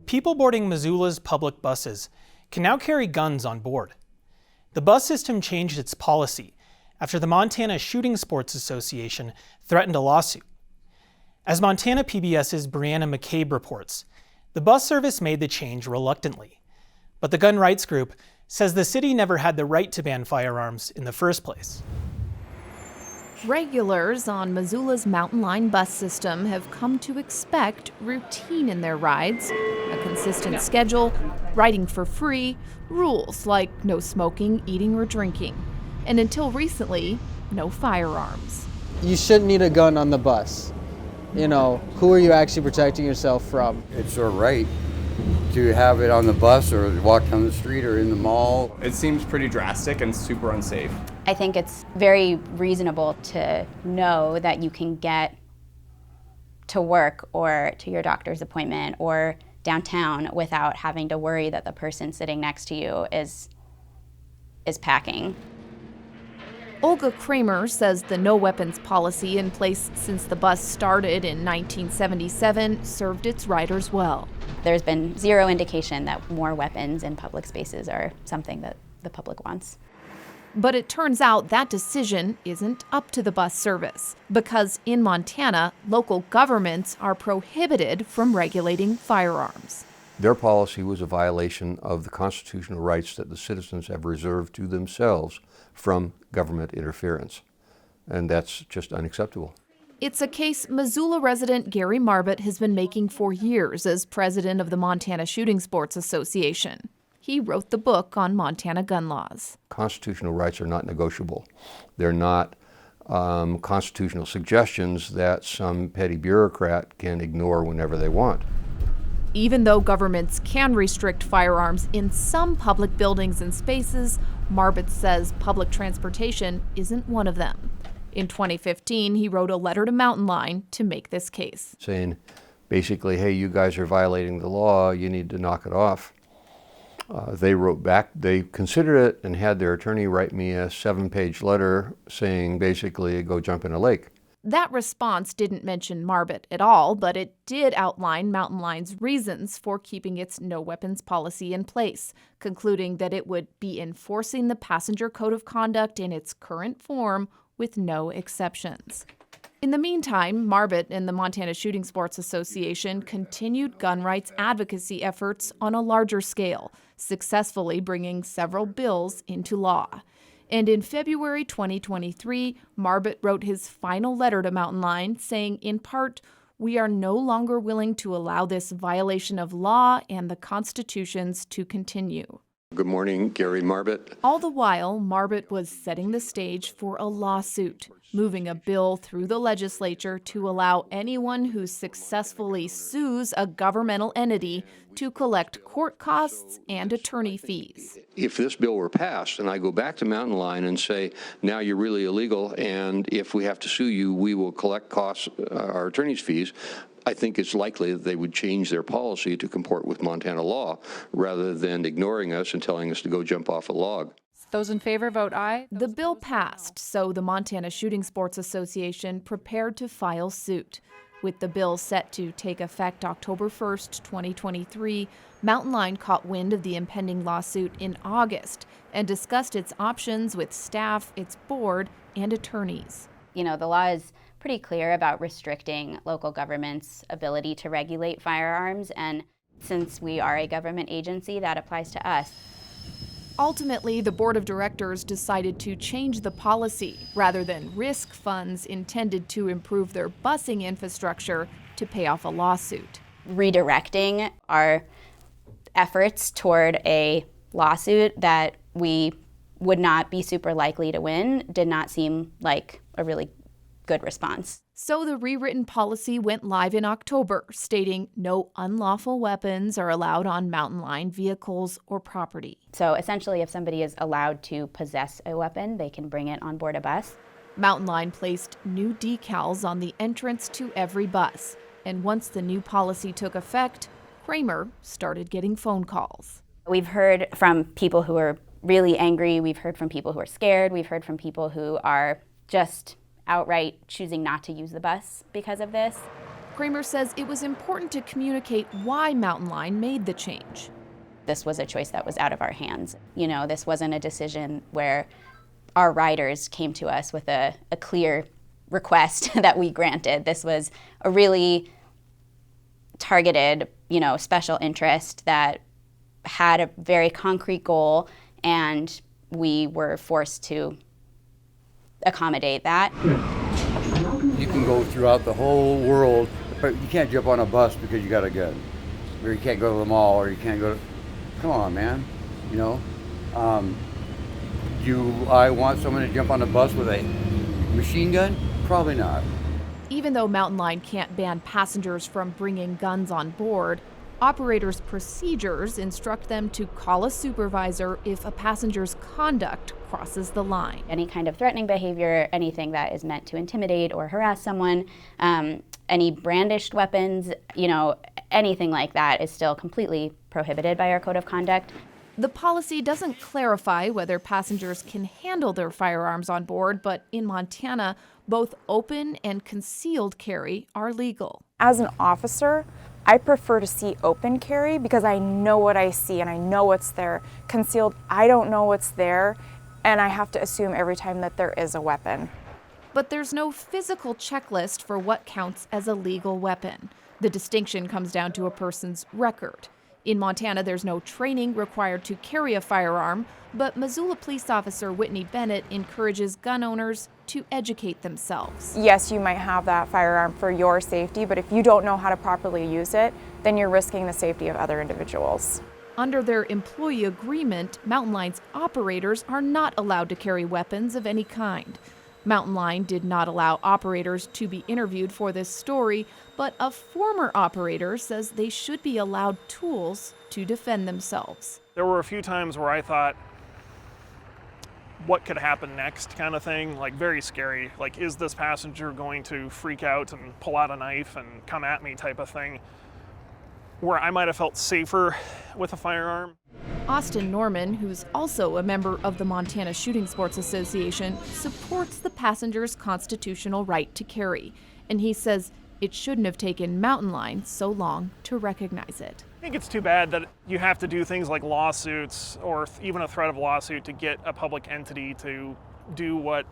people boarding Missoula's public buses can now carry guns on board. The bus system changed its policy after the Montana Shooting Sports Association threatened a lawsuit. As Montana PBS's Brianna McCabe reports, the bus service made the change reluctantly. But the gun rights group says the city never had the right to ban firearms in the first place. Regulars on Missoula's Mountain Line bus system have come to expect routine in their rides, a consistent schedule, riding for free, rules like no smoking, eating, or drinking, and until recently, no firearms. You shouldn't need a gun on the bus. You know, who are you actually protecting yourself from? It's our right to have it on the bus or walk down the street or in the mall. It seems pretty drastic and super unsafe. I think it's very reasonable to know that you can get to work or to your doctor's appointment or downtown without having to worry that the person sitting next to you is packing. Olga Kramer says the no weapons policy in place since the bus started in 1977 served its riders well. There's been zero indication that more weapons in public spaces are something that the public wants. But it turns out that decision isn't up to the bus service, because in Montana, local governments are prohibited from regulating firearms. Their policy was a violation of the constitutional rights that the citizens have reserved to themselves from government interference, and that's just unacceptable. It's a case Missoula resident Gary Marbut has been making for years as president of the Montana Shooting Sports Association. He wrote the book on Montana gun laws. Constitutional rights are not negotiable. They're not constitutional suggestions that some petty bureaucrat can ignore whenever they want. Even though governments can restrict firearms in some public buildings and spaces, Marbut says public transportation isn't one of them. In 2015, he wrote a letter to Mountain Line to make this case. Saying basically, hey, you guys are violating the law, you need to knock it off. They wrote back, they considered it and had their attorney write me a 7-page letter saying basically, go jump in a lake. That response didn't mention Marbut at all, but it did outline Mountain Line's reasons for keeping its no weapons policy in place, concluding that it would be enforcing the passenger code of conduct in its current form with no exceptions. In the meantime, Marbut and the Montana Shooting Sports Association continued gun rights advocacy efforts on a larger scale, successfully bringing several bills into law. And in February 2023, Marbut wrote his final letter to Mountain Line saying, in part, "We are no longer willing to allow this violation of law and the constitutions to continue." Good morning, Gary Marbut. All the while, Marbut was setting the stage for a lawsuit, moving a bill through the legislature to allow anyone who successfully sues a governmental entity to collect court costs and attorney fees. If this bill were passed and I go back to Mountain Line and say, now you're really illegal, and if we have to sue you, we will collect costs, our attorney's fees, I think it's likely that they would change their policy to comport with Montana law rather than ignoring us and telling us to go jump off a log. Those in favor vote aye. The bill passed, so the Montana Shooting Sports Association prepared to file suit. With the bill set to take effect October 1st, 2023, Mountain Line caught wind of the impending lawsuit in August and discussed its options with staff, its board, and attorneys. You know, the law is pretty clear about restricting local government's ability to regulate firearms, and since we are a government agency, that applies to us. Ultimately, the board of directors decided to change the policy rather than risk funds intended to improve their busing infrastructure to pay off a lawsuit. Redirecting our efforts toward a lawsuit that we would not be super likely to win did not seem like a really good response. So the rewritten policy went live in October, stating no unlawful weapons are allowed on Mountain Line vehicles or property. So essentially, if somebody is allowed to possess a weapon, they can bring it on board a bus. Mountain Line placed new decals on the entrance to every bus. And once the new policy took effect, Kramer started getting phone calls. We've heard from people who are really angry. We've heard from people who are scared. We've heard from people who are just outright choosing not to use the bus because of this. Kramer says it was important to communicate why Mountain Line made the change. This was a choice that was out of our hands. This wasn't a decision where our riders came to us with a clear request that we granted. This was a really targeted, special interest that had a very concrete goal, and we were forced to accommodate that. You can go throughout the whole world, but you can't jump on a bus because you got a gun. Or you can't go to the mall, or you can't go to... Come on, man. Do I want someone to jump on a bus with a machine gun? Probably not. Even though Mountain Line can't ban passengers from bringing guns on board, operators' procedures instruct them to call a supervisor if a passenger's conduct crosses the line. Any kind of threatening behavior, anything that is meant to intimidate or harass someone, any brandished weapons, anything like that is still completely prohibited by our code of conduct. The policy doesn't clarify whether passengers can handle their firearms on board, but in Montana, both open and concealed carry are legal. As an officer, I prefer to see open carry because I know what I see and I know what's there. Concealed, I don't know what's there, and I have to assume every time that there is a weapon. But there's no physical checklist for what counts as a legal weapon. The distinction comes down to a person's record. In Montana, there's no training required to carry a firearm, but Missoula police officer Whitney Bennett encourages gun owners to educate themselves. Yes, you might have that firearm for your safety, but if you don't know how to properly use it, then you're risking the safety of other individuals. Under their employee agreement, Mountain Line's operators are not allowed to carry weapons of any kind. Mountain Line did not allow operators to be interviewed for this story, but a former operator says they should be allowed tools to defend themselves. There were a few times where I thought, what could happen next kind of thing, like very scary. Like, is this passenger going to freak out and pull out a knife and come at me type of thing, where I might have felt safer with a firearm. Austin Norman, who's also a member of the Montana Shooting Sports Association, supports the passenger's constitutional right to carry. And he says it shouldn't have taken Mountain Line so long to recognize it. I think it's too bad that you have to do things like lawsuits or even a threat of lawsuit to get a public entity to do what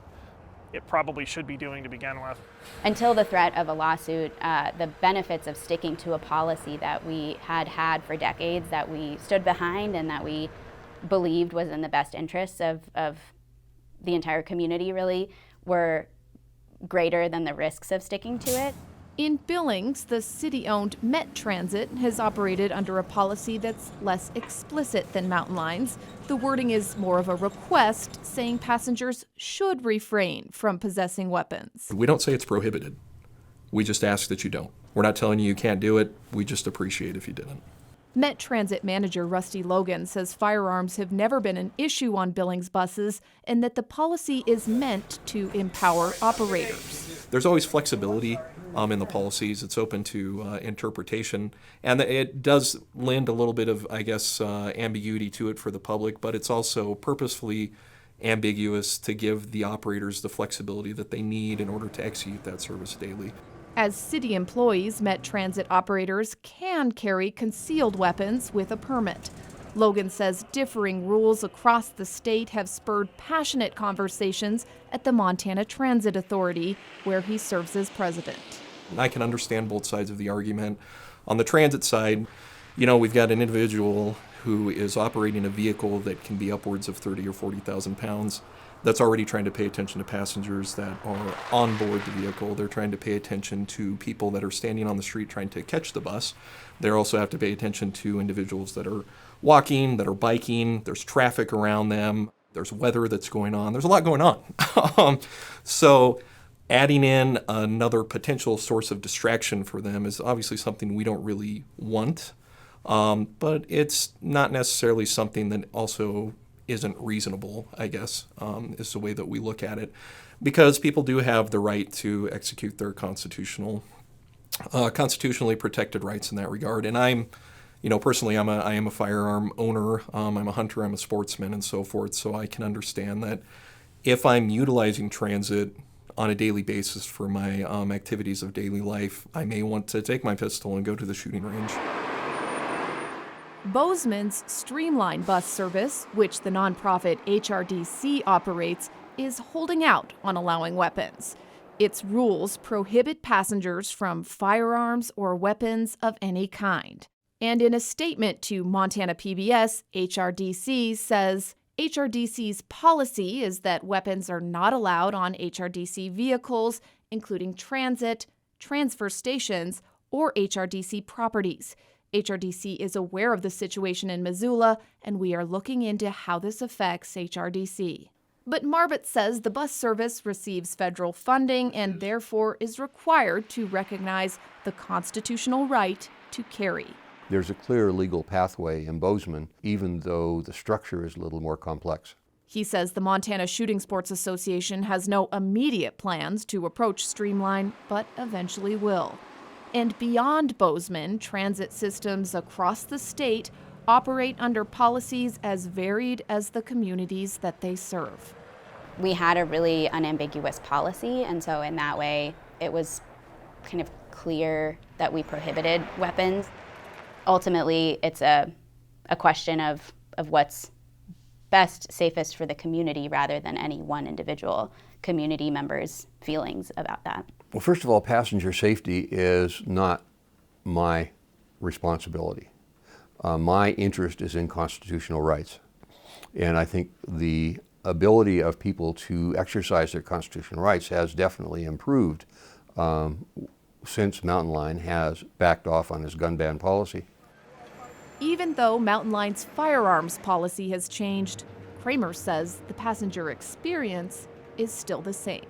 it probably should be doing to begin with. Until the threat of a lawsuit, the benefits of sticking to a policy that we had for decades, that we stood behind and that we believed was in the best interests of the entire community really, were greater than the risks of sticking to it. In Billings, the city-owned Met Transit has operated under a policy that's less explicit than Mountain Line's. The wording is more of a request, saying passengers should refrain from possessing weapons. We don't say it's prohibited. We just ask that you don't. We're not telling you can't do it. We just appreciate if you didn't. Met Transit manager Rusty Logan says firearms have never been an issue on Billings buses and that the policy is meant to empower operators. There's always flexibility in the policies. It's open to interpretation, and it does lend a little bit of, ambiguity to it for the public, but it's also purposefully ambiguous to give the operators the flexibility that they need in order to execute that service daily. As city employees, Met Transit operators can carry concealed weapons with a permit. Logan says differing rules across the state have spurred passionate conversations at the Montana Transit Authority, where he serves as president. I can understand both sides of the argument. On the transit side, we've got an individual who is operating a vehicle that can be upwards of 30 or 40,000 pounds. That's already trying to pay attention to passengers that are on board the vehicle. They're trying to pay attention to people that are standing on the street trying to catch the bus. They also have to pay attention to individuals that are walking, that are biking. There's traffic around them. There's weather that's going on. There's a lot going on. So adding in another potential source of distraction for them is obviously something we don't really want. But it's not necessarily something that also isn't reasonable, I guess, is the way that we look at it. Because people do have the right to execute their constitutionally protected rights in that regard. And I'm, personally, I am a firearm owner. I'm a hunter, I'm a sportsman, and so forth. So I can understand that if I'm utilizing transit, on a daily basis for my activities of daily life, I may want to take my pistol and go to the shooting range. Bozeman's Streamline bus service, which the nonprofit HRDC operates, is holding out on allowing weapons. Its rules prohibit passengers from firearms or weapons of any kind. And in a statement to Montana PBS, HRDC says HRDC's policy is that weapons are not allowed on HRDC vehicles, including transit, transfer stations, or HRDC properties. HRDC is aware of the situation in Missoula, and we are looking into how this affects HRDC. But Marbut says the bus service receives federal funding and therefore is required to recognize the constitutional right to carry. There's a clear legal pathway in Bozeman, even though the structure is a little more complex. He says the Montana Shooting Sports Association has no immediate plans to approach Streamline, but eventually will. And beyond Bozeman, transit systems across the state operate under policies as varied as the communities that they serve. We had a really unambiguous policy, and so in that way, it was kind of clear that we prohibited weapons. Ultimately, it's a question of what's best, safest for the community rather than any one individual community member's feelings about that. Well, first of all, passenger safety is not my responsibility. My interest is in constitutional rights. And I think the ability of people to exercise their constitutional rights has definitely improved since Mountain Lion has backed off on his gun ban policy. Even though Mountain Lion's firearms policy has changed, Kramer says the passenger experience is still the same.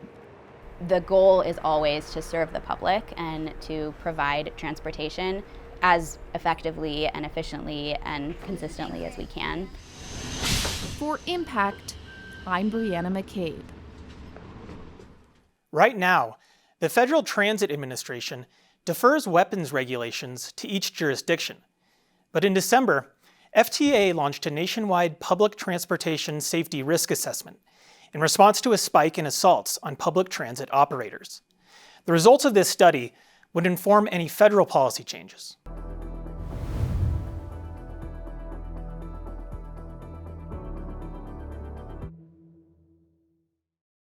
The goal is always to serve the public and to provide transportation as effectively and efficiently and consistently as we can. For Impact, I'm Brianna McCabe. Right now, the Federal Transit Administration defers weapons regulations to each jurisdiction. But in December, FTA launched a nationwide public transportation safety risk assessment in response to a spike in assaults on public transit operators. The results of this study would inform any federal policy changes.